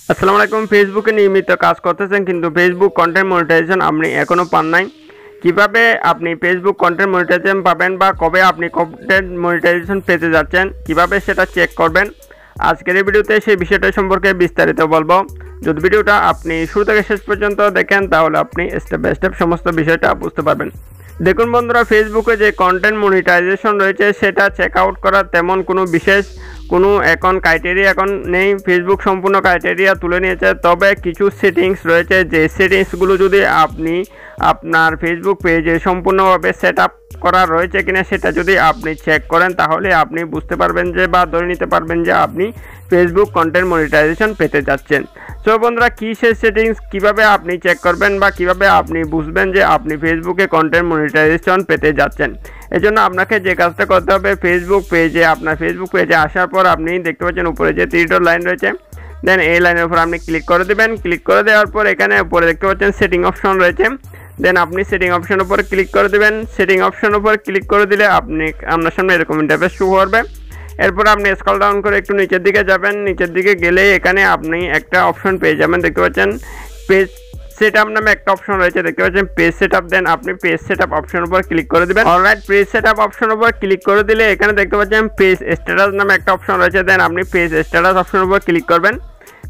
আসসালামু আলাইকুম। ফেসবুকে নিয়মিত কাজ করতেছেন কিন্তু ফেসবুক কন্টেন্ট মনিটাইজেশন আপনি এখনো পান নাই। কিভাবে আপনি ফেসবুক কন্টেন্ট মনিটাইজেশন পাবেন বা কবে আপনি কন্টেন্ট মনিটাইজেশন পেতে যাচ্ছেন, কিভাবে সেটা চেক করবেন, আজকের এই ভিডিওতে সেই বিষয়টা সম্পর্কে বিস্তারিত বলবো। যদি ভিডিওটা আপনি শুরু থেকে শেষ পর্যন্ত দেখেন তাহলে আপনি স্টেপ বাই স্টেপ সমস্ত বিষয়টা বুঝতে পারবেন। দেখুন বন্ধুরা, ফেসবুকে যে কন্টেন্ট মনিটাইজেশন রয়েছে সেটা চেক আউট করার তেমন কোনো বিশেষ এখন ক্রাইটেরিয়া এখন নেই। ফেসবুক সম্পূর্ণ ক্রাইটেরিয়া তুলে নিয়েছে, তবে কিছু সেটিংস রয়েছে যে সেটিংসগুলো যদি আপনি আপনার ফেসবুক পেজে সম্পূর্ণভাবে সেট আপ করা রয়েছে কিনা সেটা যদি আপনি চেক করেন তাহলে আপনি বুঝতে পারবেন যে বা ধরে নিতে পারবেন যে আপনি ফেসবুক কন্টেন্ট মনিটাইজেশন পেতে যাচ্ছেন। সো বন্ধুরা, কী সেই সেটিংস কীভাবে আপনি চেক করবেন বা কিভাবে আপনি বুঝবেন যে আপনি ফেসবুকে কন্টেন্ট মনিটাইজেশন পেতে যাচ্ছেন, এজন্য আপনাকে যে কাজটা করতে হবে, আপনার ফেসবুক পেজে আসার পর আপনি দেখতে পাচ্ছেন উপরে যে 3 ডট লাইন রয়েছে, দেন এই লাইনের উপর আপনি ক্লিক করে দেবেন। ক্লিক করে দেওয়ার পর এখানে উপরে দেখতে পাচ্ছেন সেটিং অপশন রয়েছে, দেন আপনি সেটিং অপশন উপর ক্লিক করে দেবেন। সেটিং অপশন উপর ক্লিক করে দিলে আপনার সামনে এরকম ইন্টারফেস শো করবে। এরপর আপনি স্ক্রল ডাউন করে একটু নিচের দিকে যাবেন। নিচের দিকে গেলে এখানে আপনি একটা অপশন পেয়ে যাবেন, দেখতে পাচ্ছেন পেজ সেটআপ নামে একটা অপশন রয়েছে, দেখতে পাচ্ছেন পেজ সেটআপ। দেন আপনি পেজ সেটআপ অপশন উপর ক্লিক করে দিবেন। অলরাইট, পেজ সেটআপ অপশন উপর ক্লিক করে দিলে এখানে দেখতে পাচ্ছেন পেজ স্ট্যাটাস নামে একটা অপশন রয়েছে, দেন আপনি পেজ স্ট্যাটাস অপশন উপর ক্লিক করবেন।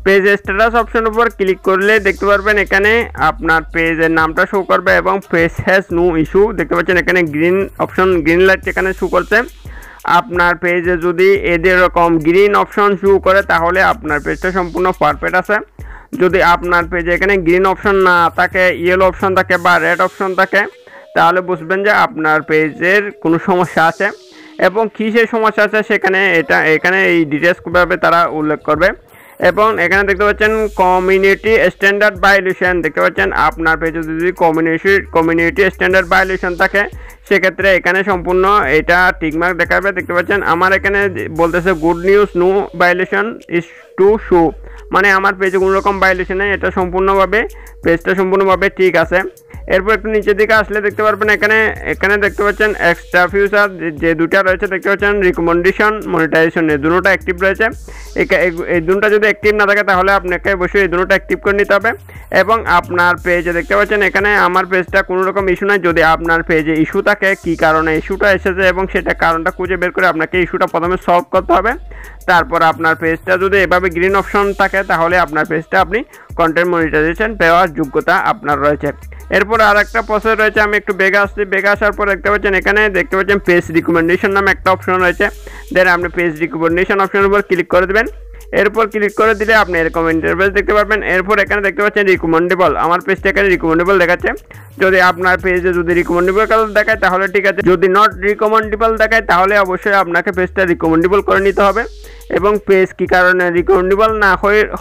পেজ স্ট্যাটাস অপশন উপর ক্লিক করলে দেখতে পারবেন এখানে আপনার পেজের নামটা শো করবে এবং পেজ হ্যাজ নো ইস্যু, দেখতে পাচ্ছেন এখানে গ্রিন লাইট এখানে শো করছে। আপনার পেজে যদি এরকম গ্রিন অপশন শো করে তাহলে আপনার পেজটা সম্পূর্ণ পারফেক্ট আছে। যদি আপনার পেজে এখানে গ্রিন অপশন না থাকে, ইয়েলো অপশন থাকে বা রেড অপশন থাকে, তাহলে বুঝবেন যে আপনার পেজের কোনো সমস্যা আছে এবং কী সেই সমস্যা আছে এখানে এই ডিটেলসভাবে তারা উল্লেখ করবে। এবং এখানে দেখতে পাচ্ছেন কমিউনিটি স্ট্যান্ডার্ড ভায়োলেশন, দেখতে পাচ্ছেন আপনার পেজে যদি কমিউনিটি স্ট্যান্ডার্ড ভায়োলেশন থাকে সেক্ষেত্রে এখানে সম্পূর্ণ এটা টিকমার্ক দেখাবে। দেখতে পাচ্ছেন আমার এখানে বলতেছে good news, no violation is to show, মানে আমার পেজে কোনো রকম ভায়োলেশন নেই, এটা পেজটা সম্পূর্ণভাবে ঠিক আছে। এরপর একটু নিচের দিকে আসলে দেখতে পারবেন এখানে দেখতে পাচ্ছেন এক্সট্রা ফিউচার যে দুটা রয়েছে, দেখতে পাচ্ছেন রিকমেন্ডেশন মনিটাইজেশন, এই দুটোটা অ্যাক্টিভ রয়েছে। এই দুটোটা যদি অ্যাক্টিভ না থাকে তাহলে আপনাকে অবশ্যই এই দুটোটা অ্যাক্টিভ করে নিতে হবে। এবং আপনার পেজে দেখতে পাচ্ছেন এখানে আমার পেজটা কোনো রকম ইস্যু নাই। যদি আপনার পেজে ইস্যু থাকে, কী কারণে ইস্যুটা এসেছে এবং সেটা কারণটা খুঁজে বের করে আপনাকে ইস্যুটা প্রথমে সলভ করতে হবে। তারপর আপনার পেজটা যদি এভাবে গ্রিন অপশন থাকে তাহলে আপনার পেজটা আপনি কন্টেন্ট মনিটাইজেশন পাওয়ার যোগ্যতা আপনার রয়েছে। এরপর আর একটা প্রসেস রয়েছে, আমি একটু বেগে আসার পর দেখতে পাচ্ছেন এখানে পেজ রিকমেন্ডেশন নামে একটা অপশন রয়েছে, দেন আপনি পেজ রিকমেন্ডেশন অপশনের উপর ক্লিক করে দেবেন। এরপর ক্লিক করে দিলে আপনি এরকম ইন্টারফেস দেখতে পারবেন। এরপর এখানে দেখতে পাচ্ছেন রিকমেন্ডেবল, আমার পেজটা এখানে রিকমেন্ডেবল দেখাচ্ছে। যদি আপনার পেজে যদি রিকমেন্ডেবল দেখায় তাহলে ঠিক আছে, যদি নট রিকমেন্ডেবল দেখায় তাহলে অবশ্যই আপনাকে পেজটা রিকমেন্ডেবল করে নিতে হবে এবং পেজ কী কারণে রিকমেন্ডেবল না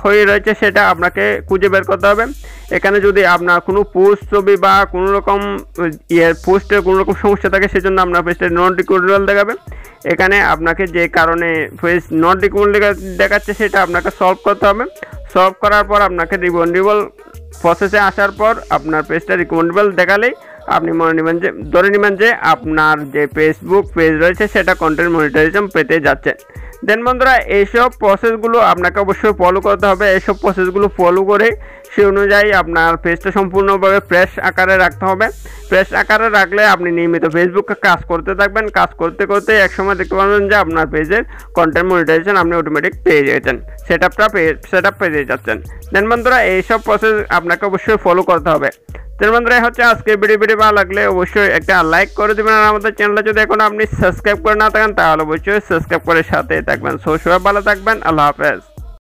হয়ে রয়েছে সেটা আপনাকে খুঁজে বের করতে হবে। এখানে যদি আপনার কোনো পোস্ট ছবি বা কোনো রকম পোস্টের কোনো রকম সমস্যা থাকে সেজন্য আপনার পেজটা নট রিকমেন্ডেবল দেখাবে। এখানে আপনাকে যে কারণে পেজ নট রিকমেন্ডেবল দেখাচ্ছে সেটা আপনাকে সলভ করতে হবে। সলভ করার পর আপনাকে রিকমেন্ডেবল প্রসেসে আসার পর আপনার পেজটা রিকমেন্ডেবল দেখালেই আপনি ধরে নেবেন যে আপনার যে ফেসবুক পেজ রয়েছে সেটা কন্টেন্ট মনিটাইজেশন পেতে যাচ্ছে। দেন বন্ধুরা, এইসব প্রসেসগুলো আপনাকে অবশ্যই ফলো করতে হবে। এইসব প্রসেসগুলো ফলো করে সে অনুযায়ী আপনার পেজটা সম্পূর্ণভাবে ফ্রেশ আকারে রাখতে হবে। ফ্রেশ আকারে রাখলে আপনি নিয়মিত ফেসবুকে কাজ করতে থাকবেন। কাজ করতে করতে একসময় দেখতে পাবেন যে আপনার পেজের কন্টেন্ট মনিটাইজেশন আপনি অটোমেটিক পেয়ে যাচ্ছেন, সেট আপ পেয়ে যাচ্ছেন। দেন বন্ধুরা, এইসব প্রসেস আপনাকে অবশ্যই ফলো করতে হবে। দেন বন্ধুরা, হচ্ছে আজকে ভিডিও ভালো লাগলে অবশ্যই একটা লাইক করে দেবেন। আর আমাদের চ্যানেলটা যদি এখন আপনি সাবস্ক্রাইব করে না থাকেন তাহলে অবশ্যই সাবস্ক্রাইব করে সাথে থাকবেন। সবাই ভালো থাকবেন, আল্লাহ হাফেজ।